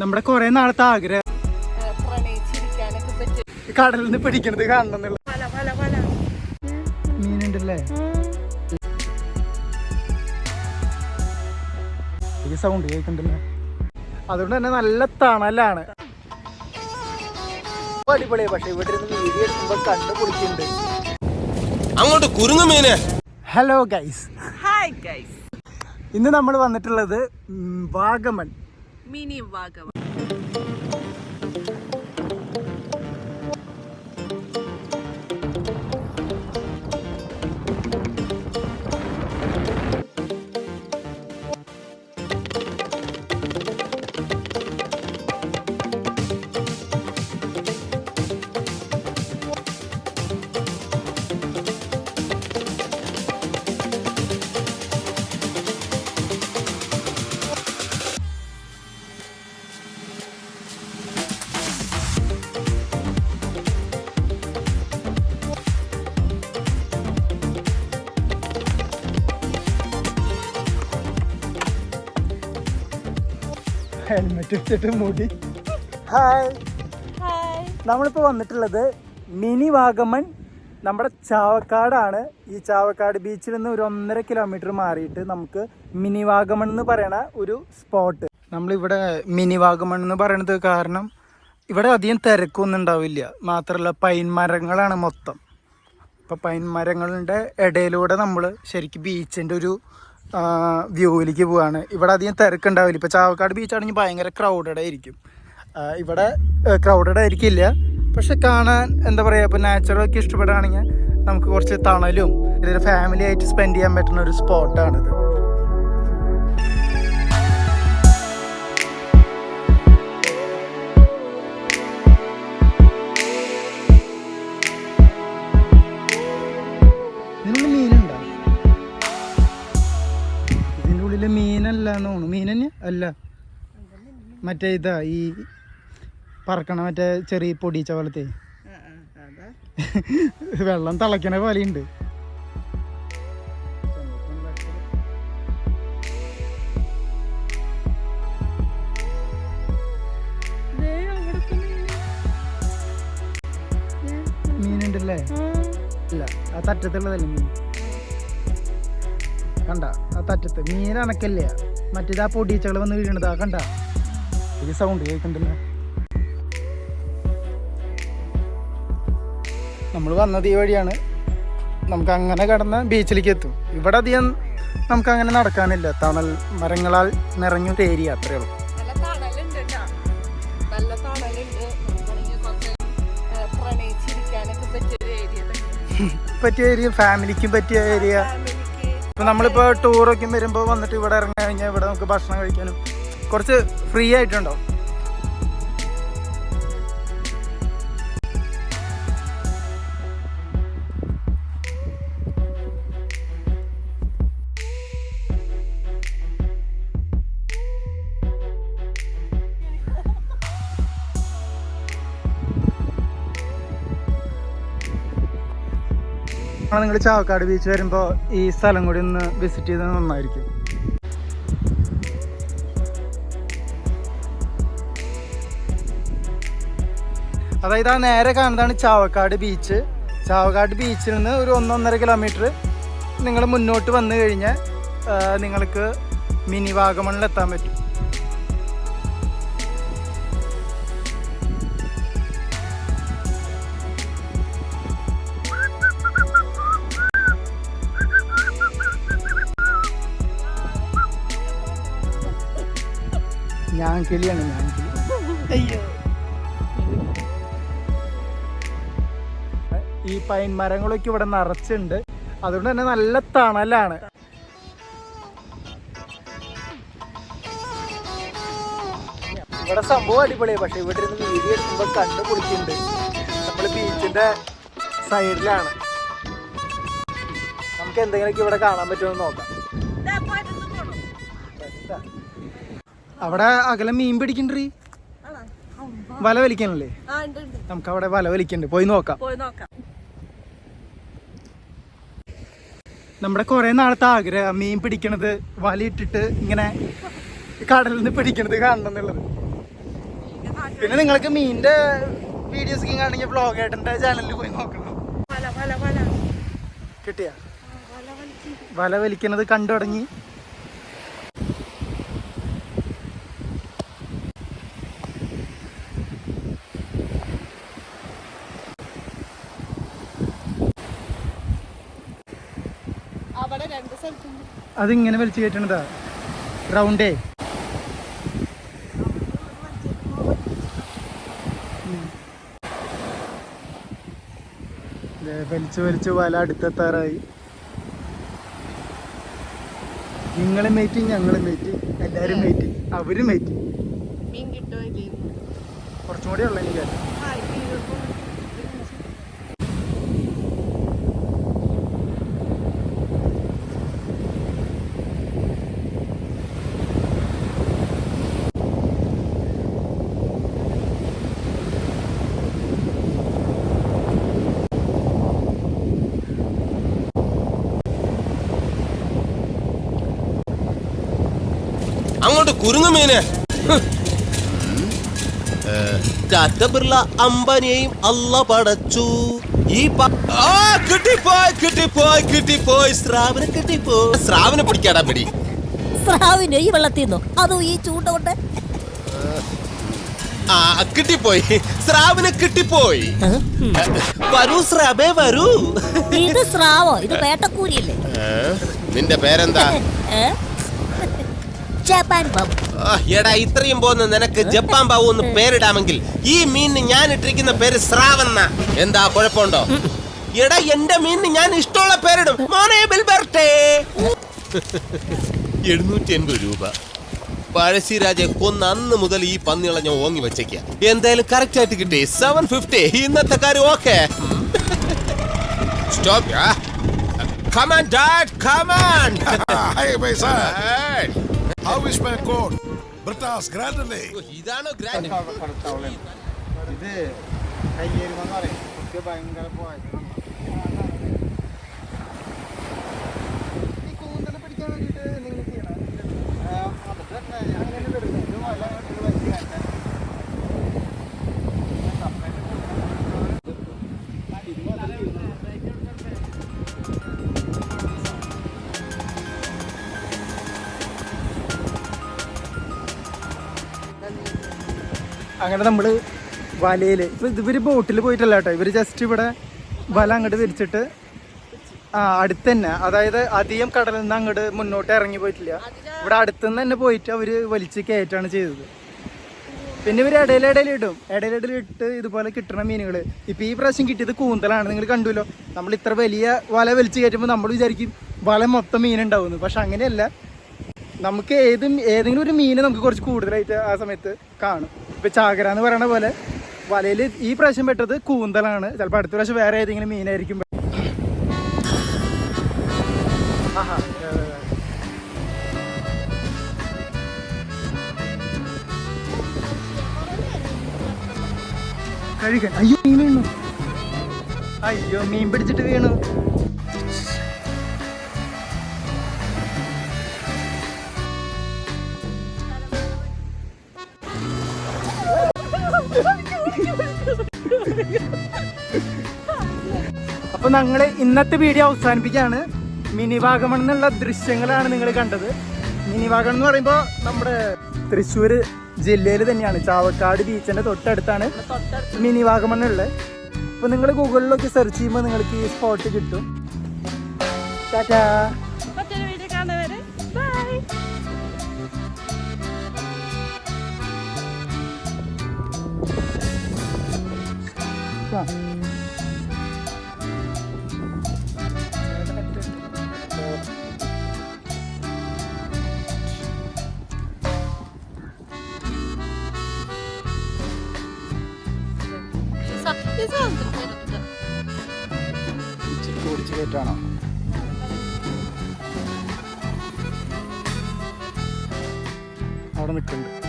നമ്മുടെ കൊറേ നാളത്തെ ആഗ്രഹം കടലിൽ നിന്ന് പിടിക്കണത് കാണണം. മീനുണ്ടല്ലേ? ഈ സൗണ്ട് കേൾക്കണ്ടല്ലോ. അതുകൊണ്ട് തന്നെ നല്ല തണലാണ്. അടിപൊളിയാ. പക്ഷെ ഇവിടെ ഇരുന്ന് വീഡിയോ എടുക്കുമ്പോ കണ്ടു പൊളിക്കുന്നുണ്ട്. അങ്ങോട്ട് കുരുങ്ങു മീനെ. Hello guys. Hi guys. ഇന്ന് നമ്മൾ വന്നിട്ടുള്ളത് വാഗമൺ, മിനി വാഗമൺ. ഹെൽമെറ്റ് വെച്ചിട്ട് മുടി. ഹായ്. നമ്മളിപ്പോ വന്നിട്ടുള്ളത് മിനി വാഗമൺ, നമ്മുടെ ചാവക്കാടാണ്. ഈ ചാവക്കാട് ബീച്ചിൽ നിന്ന് ഒരു 1.5 കിലോമീറ്റർ മാറിയിട്ട് നമുക്ക് മിനി വാഗമൺ എന്ന് പറയണ ഒരു സ്പോട്ട്. നമ്മളിവിടെ മിനി വാഗമൺ എന്ന് പറയണത് കാരണം ഇവിടെ അധികം തിരക്കൊന്നും ഉണ്ടാവില്ല. മാത്രമല്ല പൈൻ മരങ്ങളാണ് മൊത്തം. അപ്പോൾ പൈൻ മരങ്ങളുടെ ഇടയിലൂടെ നമ്മൾ ശരിക്കും ബീച്ചിൻ്റെ ഒരു വ്യൂവിലേക്ക് പോവാണ്. ഇവിടെ അധികം തിരക്കുണ്ടാവില്ല. ഇപ്പോൾ ചാവക്കാട് ബീച്ചാണെങ്കിൽ ഭയങ്കര ക്രൗഡഡ് ആയിരിക്കും. ഇവിടെ ക്രൗഡഡ് ആയിരിക്കില്ല, പക്ഷെ കാണാൻ എന്താ പറയുക, ഇപ്പോൾ നാച്ചുറലൊക്കെ ഇഷ്ടപ്പെടുകയാണെങ്കിൽ നമുക്ക് കുറച്ച് തണലും ഇതൊരു ഫാമിലി ആയിട്ട് സ്പെൻഡ് ചെയ്യാൻ പറ്റുന്ന ഒരു സ്പോട്ടാണിത്. ഇതിനുള്ളിൽ മീനുണ്ടോ? ഇതിൻ്റെ ഉള്ളിൽ മീനല്ല എന്ന് തോന്നുന്നു. മീൻ തന്നെ അല്ല, മറ്റേ ഇതാ ഈ പറക്കണ മറ്റേ ചെറിയ പൊടിച്ച പോലത്തെ വെള്ളം തിളക്കണ പോലെയുണ്ട്. മീനുണ്ടല്ലേ? അല്ല, ആ തറ്റത്തുള്ളതല്ലേ മീൻ. കണ്ട ആ തറ്റത്ത് മീൻ അണക്കല്ലേ, മറ്റേത് ആ പൊടിച്ചകൾ വന്ന് വീഴണതാ. കണ്ട ഈ സൗണ്ട് കേൾക്കണ്ടല്ലോ. നമ്മൾ വന്നത് ഈ വഴിയാണ്. നമുക്ക് അങ്ങനെ കടന്ന് ബീച്ചിലേക്ക് എത്തും. ഇവിടെ അധികം നമുക്ക് അങ്ങനെ നടക്കാനില്ല, തണൽ മരങ്ങളാൽ നിറഞ്ഞൊരു ഏരിയ, അത്രേ ഉള്ളൂ. പറ്റിയ ഏരിയ, ഫാമിലിക്കും പറ്റിയ ഏരിയ. ഇപ്പം നമ്മളിപ്പോൾ ടൂറൊക്കെ വരുമ്പോൾ വന്നിട്ട് ഇവിടെ ഇറങ്ങി കഴിഞ്ഞാൽ ഇവിടെ നമുക്ക് ഭക്ഷണം കഴിക്കാനും കുറച്ച് ഫ്രീ ആയിട്ടുണ്ടാവും. നിങ്ങൾ ചാവക്കാട് ബീച്ച് വരുമ്പോൾ ഈ സ്ഥലം കൂടി ഒന്ന് വിസിറ്റ് ചെയ്താൽ നന്നായിരിക്കും. അതായത് ആ നേരെ കാണുന്നതാണ് ചാവക്കാട് ബീച്ച്. ചാവക്കാട് ബീച്ചിൽ നിന്ന് ഒരു 1.5 കിലോമീറ്റർ നിങ്ങൾ മുന്നോട്ട് വന്നു കഴിഞ്ഞാൽ നിങ്ങൾക്ക് മിനി വാഗമണിൽ എത്താൻ പറ്റും. ഞാൻ കിളിയാണ്, ഞാൻ കിളി. അയ്യോ, ഈ പൈൻ മരങ്ങളൊക്കെ ഇവിടെ നിറച്ചുണ്ട്. അതുകൊണ്ട് തന്നെ നല്ല തണലാണ്. ഇവിടെ സംഭവം അടിപൊളിയാണ്. പക്ഷെ ഇവിടെ ഇരുന്ന് വീഡിയോ എടുക്കുമ്പോൾ കണ്ടു പൊളിക്കുന്നുണ്ട്. നമ്മൾ ബീച്ചിന്റെ സൈഡിലാണ്. നമുക്ക് എന്തെങ്കിലുമൊക്കെ ഇവിടെ കാണാൻ പറ്റുമെന്ന് നോക്കാം. അവിടെ അകലെ മീൻ പിടിക്കണ്ടീ, വല വലിക്കാനല്ലേ? നമുക്ക് അവിടെ വല വലിക്കണ്ട്, പോയി നോക്കാം. നമ്മുടെ കുറെ നാളത്തെ ആഗ്രഹം മീൻ പിടിക്കണത് വലയിട്ടിട്ട് ഇങ്ങനെ കടലിൽ നിന്ന് പിടിക്കണത് കാണണം എന്നുള്ളത്. പിന്നെ നിങ്ങൾക്ക് മീനിന്റെ വീഡിയോസ് കാണണമെങ്കിൽ വ്ളോഗേട്ടന്റെ ചാനലിൽ പോയി നോക്കണം. കിട്ടിയ വല വലിക്കണത് കണ്ടു തുടങ്ങി. അതിങ്ങനെ വലിച്ചു കയറ്റണതാ റൗണ്ടേ. വലിച്ചു വലിച്ചു വല അടുത്തെത്താറായി. നിങ്ങളും മേറ്റി ഞങ്ങളും മേറ്റി എല്ലാരും മേറ്റി അവരും മേറ്റി. കുറച്ചും കൂടി ഉള്ള എനിക്ക്. അങ്ങോട്ട് കുരുങ്ങു മീനെ. ബിർള അംബാനിയെയും അല്ല പടച്ചു. ഈ കിട്ടിപ്പോയി സ്രാവിനെ കിട്ടിപ്പോയി. സ്രാവിനെ പിടിക്കാടാ പിടി. സ്രാവിനെ ഈ വെള്ളത്തിന്നോ അതോ ഈ ചൂണ്ടോട്ടെ? കിട്ടിപ്പോയി സ്രാവിനെ കിട്ടിപ്പോയി. വരൂ സ്രാബേ വരൂ. ഇത് സ്രാവോ? ഇത് വേട്ടക്കൂരിയല്ലേ? നിന്റെ പേരെന്താ? ജപ്പാൻ ബാബു. എടാ ഇത്രയും പോകുന്ന നിനക്ക് ജപ്പാൻ ബാബു എന്ന് പേരിടാമെങ്കിൽ ഈ മീനിന് ഞാൻ ഇട്ടിരിക്കുന്ന പേര് സ്രാവെന്ന. എന്താ കുഴപ്പമുണ്ടോ? എടാ എന്റെ മീനിന് ഞാൻ ഇഷ്ടമുള്ള പേരിടും. മോനെ ബിൽബർട്ടേ. 780 രൂപ. പഴശ്ശിരാജയെ കൊന്ന അന്ന് മുതൽ ഈ പന്നികളെ ഞാൻ ഓങ്ങി വെച്ചേക്ക. എന്തായാലും കറക്റ്റ് ആയിട്ട് കിട്ടി. 750. ഇന്നത്തെ കാര്യം okay. Stop. Come on, Dad. Come on. Hey, my son. How is my coat? Britas grandly. ഇതാണോ ഗ്രാൻഡ്? ഇത് കയ്യേരുമെന്ന് പറയും. ഭയങ്കര പോയത്. ഈ കൂന്തൽ പിടിക്കാൻ വേണ്ടിയിട്ട് നിങ്ങൾ ചെയ്യണം. അങ്ങനെ വരുന്നത് വല വലിച്ചു കയറ്റാൻ. അങ്ങനെ നമ്മൾ വലയിൽ ഇപ്പം ഇവർ ബോട്ടിൽ പോയിട്ടല്ല കേട്ടോ. ഇവർ ജസ്റ്റ് ഇവിടെ വല അങ്ങോട്ട് വിരിച്ചിട്ട് അടുത്ത് തന്നെ, അതായത് അധികം കടലിൽ നിന്ന് അങ്ങോട്ട് മുന്നോട്ട് ഇറങ്ങി പോയിട്ടില്ല. ഇവിടെ അടുത്തുനിന്ന് തന്നെ പോയിട്ട് അവർ വലിച്ച് കയറ്റാണ് ചെയ്തത്. പിന്നെ ഇവർ ഇടയിലിട്ട് ഇതുപോലെ കിട്ടുന്ന മീനുകൾ. ഇപ്പം ഈ പ്രാവശ്യം കിട്ടിയത് കൂന്തലാണ്. നിങ്ങൾ കണ്ടുല്ലോ. നമ്മൾ ഇത്ര വലിയ വല വലിച്ച് കയറ്റുമ്പോൾ നമ്മൾ വിചാരിക്കും വല മൊത്തം മീനുണ്ടാവുന്നു. പക്ഷെ അങ്ങനെയല്ല. നമുക്ക് ഏതെങ്കിലും ഒരു മീൻ നമുക്ക് കുറച്ച് കൂടുതലായിട്ട് ആ സമയത്ത് കാണും. ഇപ്പം ചാകര എന്ന് പറയണ പോലെ വലയിൽ ഈ പ്രാവശ്യം പെട്ടത് കൂന്തലാണ്. ചിലപ്പോൾ അടുത്ത പ്രാവശ്യം വേറെ ഏതെങ്കിലും മീനായിരിക്കും. കഴിക്കാൻ. അയ്യോ മീൻ വീണു. അയ്യോ മീൻ പിടിച്ചിട്ട് വീണു. അപ്പൊ ഞങ്ങള് ഇന്നത്തെ വീഡിയോ അവസാനിപ്പിക്കുകയാണ്. മിനി വാഗമൺ എന്നുള്ള ദൃശ്യങ്ങളാണ് നിങ്ങൾ കണ്ടത്. മിനി വാഗമൺ എന്ന് പറയുമ്പോൾ നമ്മുടെ തൃശ്ശൂർ ജില്ലയിൽ തന്നെയാണ്. ചാവക്കാട് ബീച്ചിന്റെ തൊട്ടടുത്താണ് മിനി വാഗമൺ ഉള്ളത്. അപ്പൊ നിങ്ങൾ ഗൂഗിളിലൊക്കെ സെർച്ച് ചെയ്യുമ്പോൾ നിങ്ങൾക്ക് ഈ സ്പോട്ട് കിട്ടും. ടാറ്റാ. ഓടിച്ചു കയറ്റാണോ? അവിടെ നിൽക്കുന്നുണ്ട്.